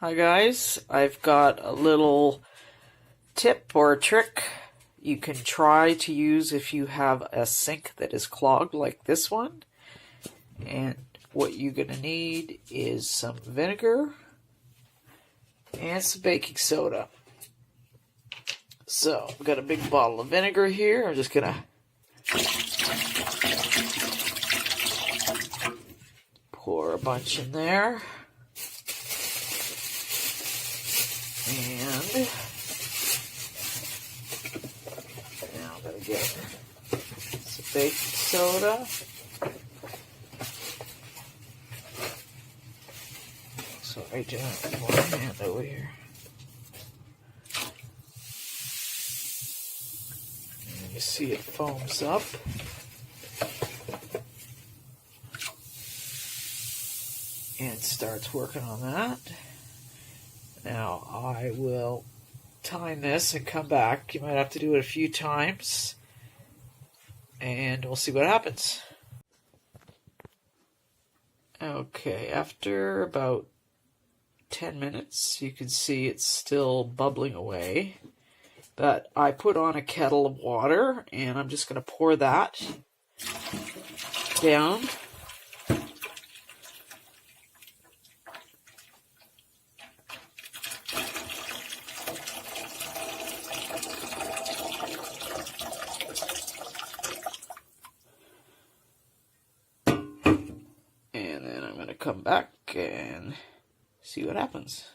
Hi guys, I've got a little tip or a trick you can try to use if you have a sink that is clogged like this one. And what you're going to need is some vinegar and some baking soda. So I've got a big bottle of vinegar here. I'm just going to pour a bunch in there. And now I'm going to get some baking soda. So I do have one hand over here. And you see it foams up. And starts working on that. Now I will time this and come back. You might have to do it a few times. And we'll see what happens. Okay, after about 10 minutes, you can see it's still bubbling away. But I put on a kettle of water, and I'm just going to pour that down. And then I'm going to come back and see what happens.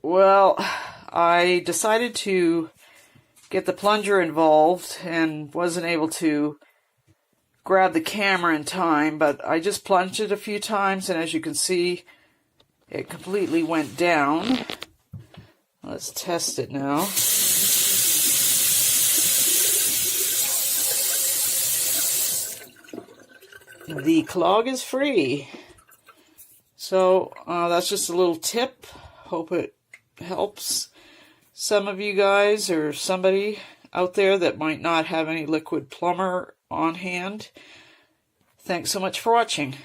Well, I decided to get the plunger involved and wasn't able to grab the camera in time, but I just plunged it a few times, and as you can see, it completely went down. Let's test it now. The clog is free. So that's just a little tip. Hope it helps some of you guys or somebody out there that might not have any liquid plumber on hand. Thanks so much for watching.